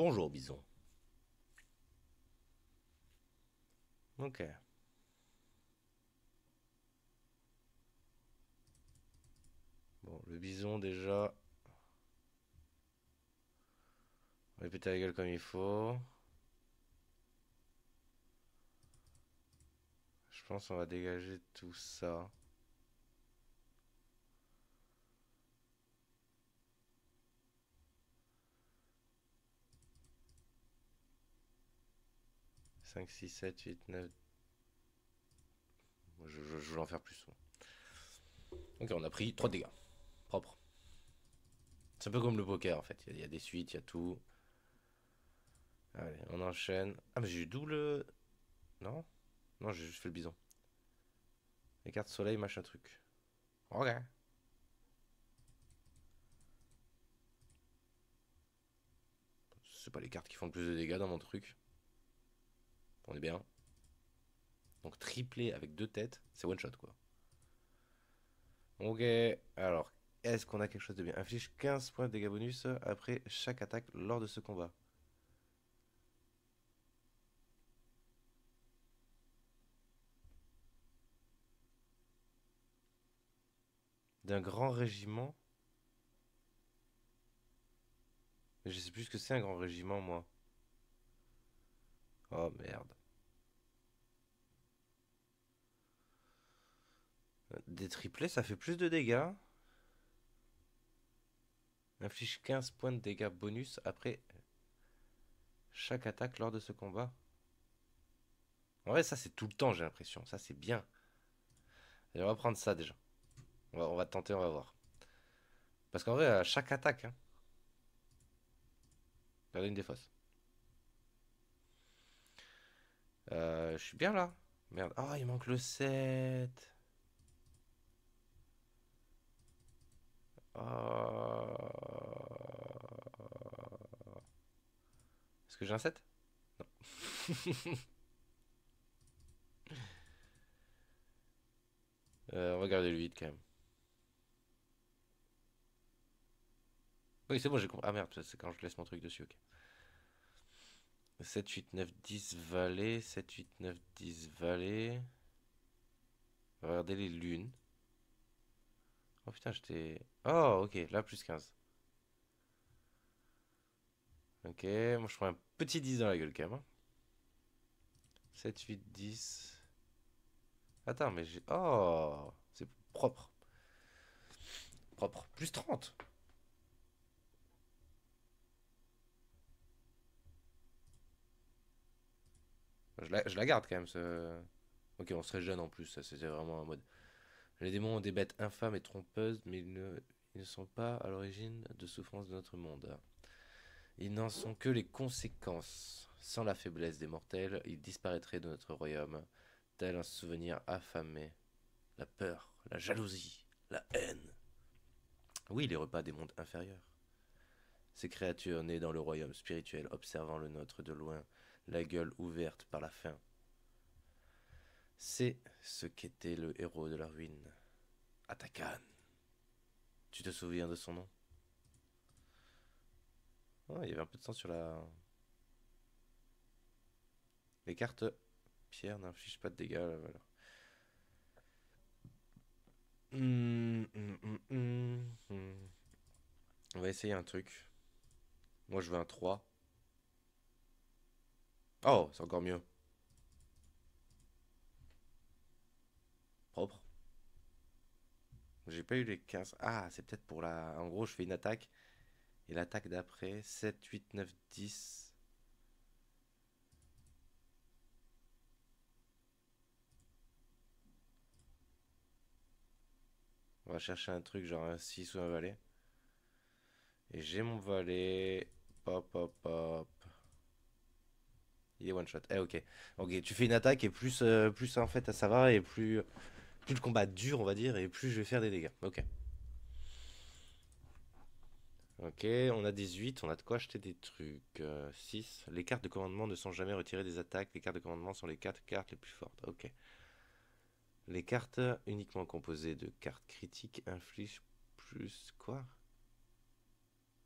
Bonjour, bison. Ok. Bon, le bison, déjà, on va lui péter la gueule comme il faut. Je pense qu'on va dégager tout ça. Cinq, six, sept, huit, neuf. Je voulais en faire plus. Ok, on a pris 3 dégâts. Propre. C'est un peu comme le poker, en fait. Il y a des suites, il y a tout. Allez, on enchaîne. Ah, mais j'ai eu double... Non? Non, j'ai juste fait le bison. Les cartes soleil, machin truc. Ok. C'est pas les cartes qui font le plus de dégâts dans mon truc. On est bien. Donc triplé avec 2 têtes, c'est one shot quoi. Ok, alors, est-ce qu'on a quelque chose de bien? Inflige 15 points de dégâts bonus après chaque attaque lors de ce combat. D'un grand régiment. Je sais plus ce que c'est un grand régiment, moi. Oh merde. Des triplés, ça fait plus de dégâts. Inflige 15 points de dégâts bonus après chaque attaque lors de ce combat. En vrai, ça c'est tout le temps, j'ai l'impression. Ça c'est bien. Et on va prendre ça déjà. On va tenter, on va voir. Parce qu'en vrai, à chaque attaque, hein, perdez une des fosses. Je suis bien là. Merde. Oh, il manque le 7. Est-ce que j'ai un 7? On va garder le 8 quand même. Oui, c'est bon, j'ai compris. Ah merde, c'est quand je laisse mon truc dessus, ok. 7, 8, 9, 10 valets. 7, 8, 9, 10 valets. On va regarder les lunes. Oh putain, j'étais. Oh, ok, là plus 15. Ok, moi je prends un petit 10 dans la gueule quand même, hein. 7, 8, 10. Attends, mais j'ai. Oh, c'est propre. Propre. Plus 30. Je la garde quand même, ce. Ok, on serait jeune en plus, ça c'était vraiment un mode. Les démons ont des bêtes infâmes et trompeuses, mais ils ne sont pas à l'origine de souffrances de notre monde. Ils n'en sont que les conséquences. Sans la faiblesse des mortels, ils disparaîtraient de notre royaume, tel un souvenir affamé. La peur, la jalousie, la haine. Oui, les repas des mondes inférieurs. Ces créatures nées dans le royaume spirituel, observant le nôtre de loin, la gueule ouverte par la faim. C'est ce qu'était le héros de la ruine, Atakan. Tu te souviens de son nom? Oh, il y avait un peu de sang sur la. Les cartes pierre n'infligent pas de dégâts. Voilà. On va essayer un truc. Moi, je veux un 3. Oh, c'est encore mieux. Propre. J'ai pas eu les 15. Ah, c'est peut-être pour la. En gros, je fais une attaque. Et l'attaque d'après, 7, 8, 9, 10. On va chercher un truc genre un 6 ou un valet. Et j'ai mon valet. Hop, hop, hop. Il est one shot. Eh, ok. Ok, tu fais une attaque et plus en fait ça va et plus le combat dure, on va dire, et plus je vais faire des dégâts. Ok. Ok, on a 18, on a de quoi acheter des trucs. 6. Les cartes de commandement ne sont jamais retirées des attaques. Les cartes de commandement sont les 4 cartes les plus fortes. Ok. Les cartes uniquement composées de cartes critiques infligent plus quoi?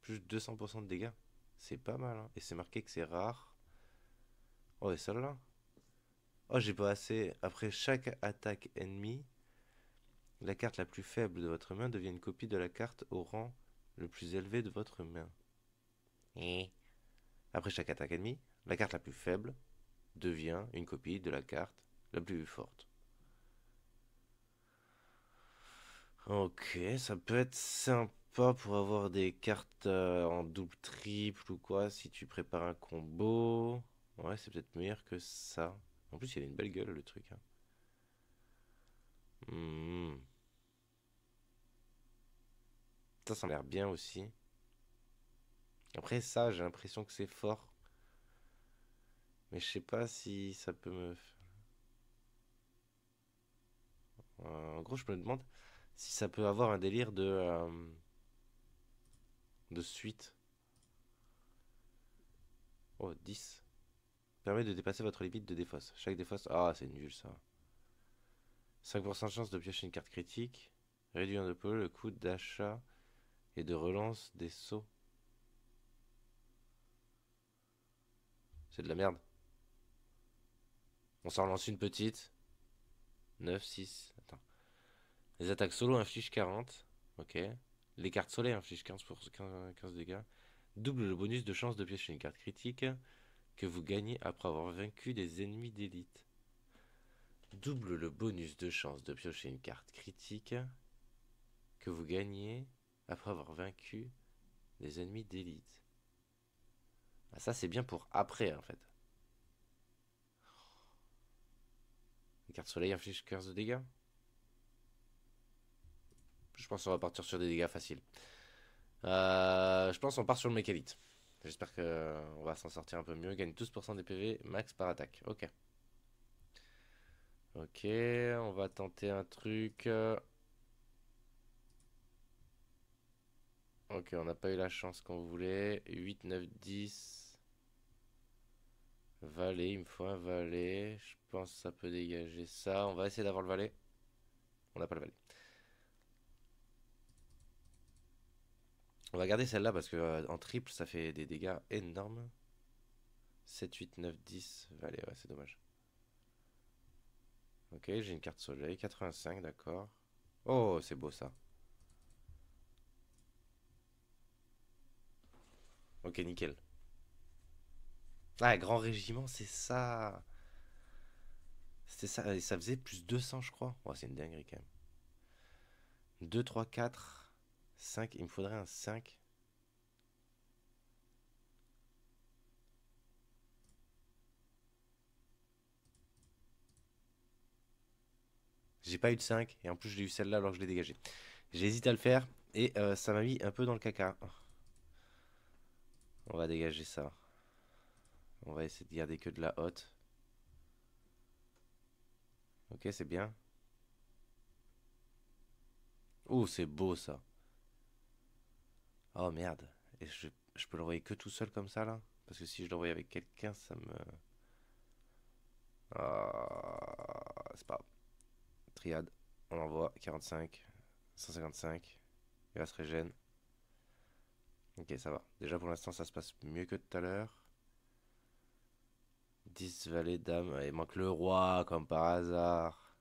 Plus 200% de dégâts. C'est pas mal, hein. Et c'est marqué que c'est rare. Oh, et celle-là? Oh, j'ai pas assez. Après chaque attaque ennemie, la carte la plus faible de votre main devient une copie de la carte au rang le plus élevé de votre main. Eh. Après chaque attaque ennemie, la carte la plus faible devient une copie de la carte la plus forte. Ok, ça peut être sympa pour avoir des cartes en double triple ou quoi si tu prépares un combo. Ouais, c'est peut-être meilleur que ça. En plus, il a une belle gueule le truc, hein. Hmm. Ça a l'air bien aussi. Après ça, j'ai l'impression que c'est fort. Mais je sais pas si ça peut me... En gros, je me demande si ça peut avoir un délire de suite. Oh, 10. Permet de dépasser votre limite de défausse. Chaque défausse... Ah, c'est nul ça. 5% de chance de piocher une carte critique. Réduit un peu le coût d'achat et de relance des sauts. C'est de la merde. On s'en relance une petite. 9, 6. Attends. Les attaques solo infligent 40. Ok. Les cartes soleil infligent 15 pour 15 dégâts. Double le bonus de chance de piocher une carte critique que vous gagnez après avoir vaincu des ennemis d'élite. Double le bonus de chance de piocher une carte critique que vous gagnez après avoir vaincu des ennemis d'élite. Ah, ça c'est bien pour après en fait. Les cartes soleil infligent 15 de dégâts. Je pense qu'on va partir sur des dégâts faciles. Je pense qu'on part sur le mécalite. J'espère qu'on va s'en sortir un peu mieux. Gagne 12% des PV max par attaque. Ok. Ok, on va tenter un truc. Ok, on n'a pas eu la chance qu'on voulait. 8, 9, 10. Valet, il me faut un valet. Je pense que ça peut dégager ça. On va essayer d'avoir le valet. On n'a pas le valet. On va garder celle-là parce que en triple, ça fait des dégâts énormes. 7, 8, 9, 10. Valet, ouais, c'est dommage. Ok, j'ai une carte soleil. 85, d'accord. Oh, c'est beau ça. Ok, nickel. Ah, grand régiment, c'est ça. C'était ça. Et ça faisait plus 200, je crois. Ouais, c'est une dinguerie quand même. 2, 3, 4, 5. Il me faudrait un 5. J'ai pas eu de 5. Et en plus, j'ai eu celle-là alors que je l'ai dégagée. J'ai hésité à le faire. Et ça m'a mis un peu dans le caca. On va dégager ça. On va essayer de garder que de la hotte. Ok, c'est bien. Oh, c'est beau ça. Oh merde. Et je peux l'envoyer que tout seul comme ça là? Parce que si je l'envoie avec quelqu'un, ça me. Ah, c'est pas grave. Triade. On envoie 45, 155. Il va se régène. Ok, ça va. Déjà pour l'instant, ça se passe mieux que tout à l'heure. 10 valets, dames. Il manque le roi, comme par hasard.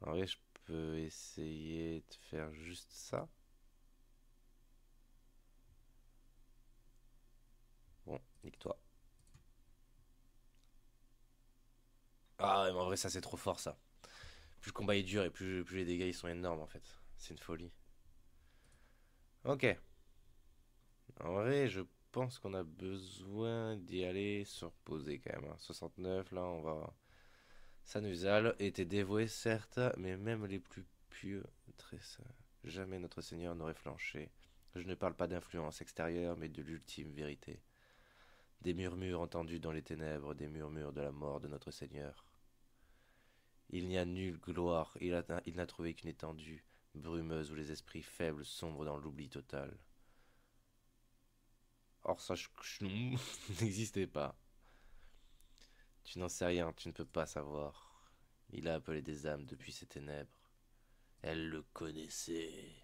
En vrai, je peux essayer de faire juste ça. Bon, nique-toi. Ah, ouais, mais en vrai, ça c'est trop fort ça. Plus le combat est dur et plus les dégâts ils sont énormes en fait. C'est une folie. Ok. En vrai, je pense qu'on a besoin d'y aller se reposer quand même, hein. 69, là, on va. Sanusal était dévoué, certes, mais même les plus pieux, très jamais notre Seigneur n'aurait flanché. Je ne parle pas d'influence extérieure, mais de l'ultime vérité. Des murmures entendus dans les ténèbres, des murmures de la mort de notre Seigneur. Il n'y a nulle gloire, il n'a trouvé qu'une étendue brumeuse où les esprits faibles sombrent dans l'oubli total. Or, sache que n'existait pas. Tu n'en sais rien, tu ne peux pas savoir. Il a appelé des âmes depuis ses ténèbres. Elle le connaissait.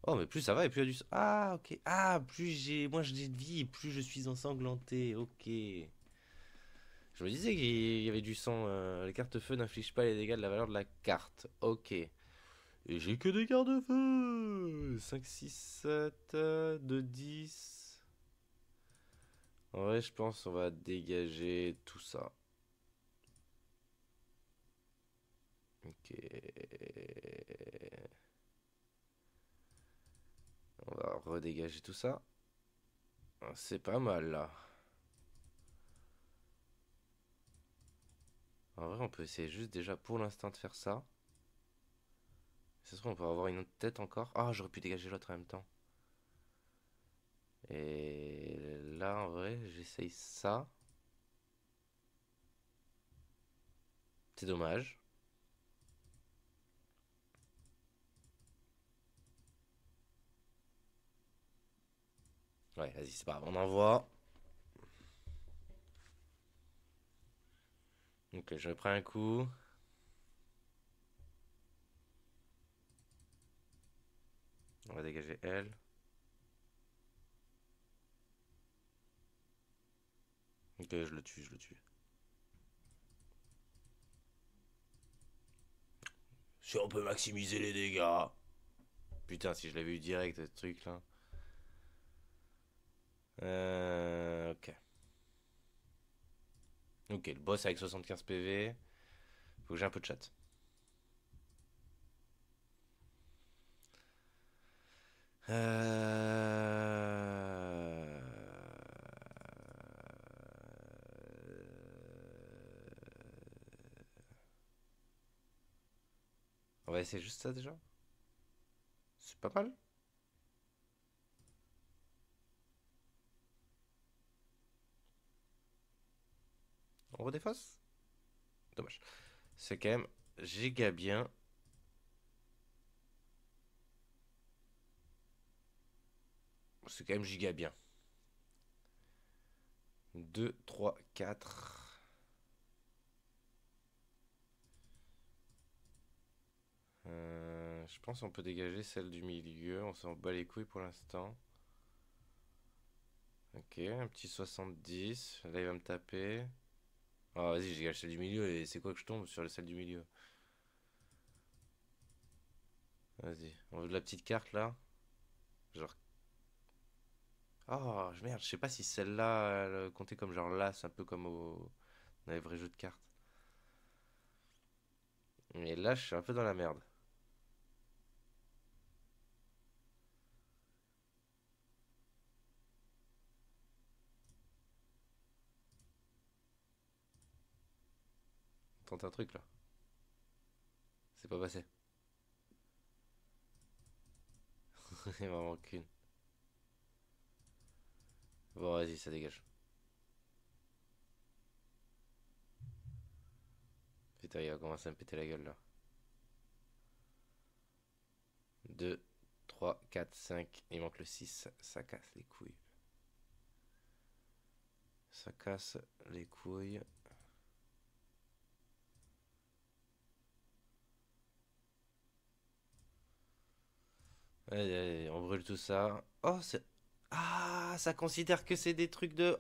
Oh, mais plus ça va et plus il y a du sang. Ah, ok. Ah, plus j'ai. Moins j'ai de vie, plus je suis ensanglanté. Ok. Je me disais qu'il y avait du sang. Les cartes feu n'infligent pas les dégâts de la valeur de la carte. Ok. Et j'ai que des cartes de feu. 5, 6, 7, 2, 10. En vrai, je pense on va dégager tout ça. Ok. On va redégager tout ça. C'est pas mal là. En vrai, on peut essayer juste déjà pour l'instant de faire ça. Ça se trouve, on peut avoir une autre tête encore. Ah, j'aurais pu dégager l'autre en même temps. Et là, en vrai, j'essaye ça. C'est dommage. Ouais, vas-y, c'est pas grave. On envoie. Ok, je me prends un coup. On va dégager elle. Ok, je le tue, je le tue. Si on peut maximiser les dégâts. Putain, si je l'avais eu direct, ce truc là. Ok. Ok, le boss avec 75 PV. Faut que j'ai un peu de chat. Euh... On va essayer juste ça déjà. C'est pas mal. On redéface. Dommage. C'est quand même giga bien. C'est quand même giga bien. 2, 3, 4. Je pense qu'on peut dégager celle du milieu. On s'en bat les couilles pour l'instant. Ok, un petit 70. Là, il va me taper. Ah, vas-y, je dégage celle du milieu. Et c'est quoi que je tombe sur celle du milieu? Vas-y. On veut de la petite carte là. Genre. Oh, merde, je sais pas si celle-là, elle comptait comme genre là. C'est un peu comme dans les vrais jeux de cartes. Mais là, je suis un peu dans la merde. On tente un truc là. C'est pas passé. Il m'en manque une. Bon, vas-y, ça dégage. Putain, il va commencer à me péter la gueule là. 2, 3, 4, 5. Il manque le 6. Ça casse les couilles. Ça casse les couilles. Allez, allez, on brûle tout ça. Oh, c'est. Ah, ça considère que c'est des trucs de.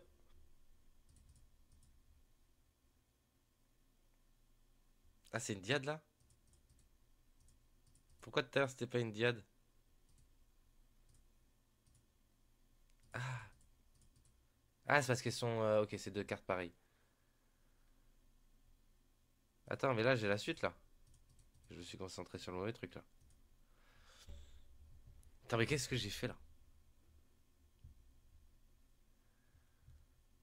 Ah, c'est une diade là? Pourquoi tout à l'heure c'était pas une diade? Ah, ah c'est parce qu'elles sont. Ok, c'est deux cartes pareilles. Attends, mais là j'ai la suite là. Je me suis concentré sur le mauvais truc là. Attends, mais qu'est-ce que j'ai fait là?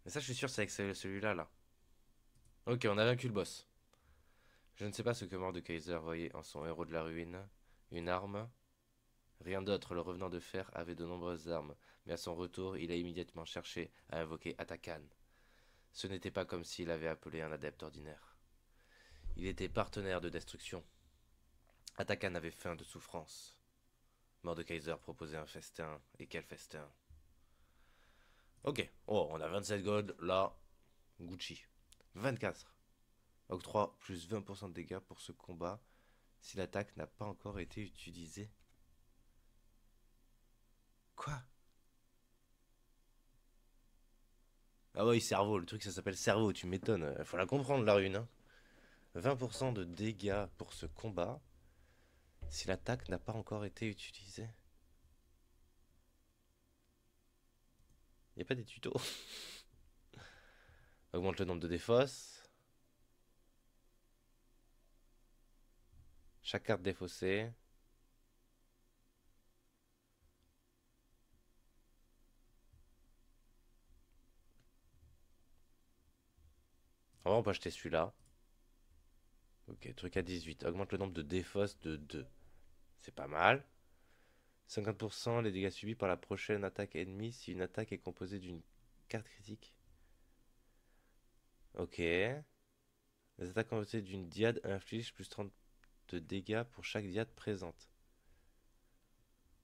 Mais ça, je suis sûr, c'est avec celui-là là. Ok, on a vaincu le boss. Je ne sais pas ce que Mordekaiser voyait en son héros de la ruine. Une arme. Rien d'autre, le revenant de fer avait de nombreuses armes, mais à son retour, il a immédiatement cherché à invoquer Atakan. Ce n'était pas comme s'il avait appelé un adepte ordinaire. Il était partenaire de destruction. Atakan avait faim de souffrance. Mordekaiser proposait un festin, et quel festin! Ok, oh, on a 27 gold, là, Gucci. 24. Octroi plus 20% de dégâts pour ce combat si l'attaque n'a pas encore été utilisée. Quoi? Ah oui, cerveau, le truc ça s'appelle cerveau, tu m'étonnes. Faut la comprendre la rune, hein. 20% de dégâts pour ce combat si l'attaque n'a pas encore été utilisée. Y a pas des tutos? Augmente le nombre de défausses. Chaque carte défaussée. On va pas acheter celui-là. Ok, truc à 18. Augmente le nombre de défausses de 2. C'est pas mal. 50% les dégâts subis par la prochaine attaque ennemie si une attaque est composée d'une carte critique. Ok. Les attaques composées d'une diade infligent plus 30 de dégâts pour chaque diade présente.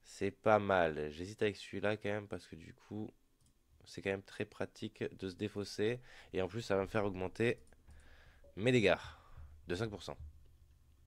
C'est pas mal. J'hésite avec celui-là quand même parce que du coup, c'est quand même très pratique de se défausser. Et en plus, ça va me faire augmenter mes dégâts de 5%.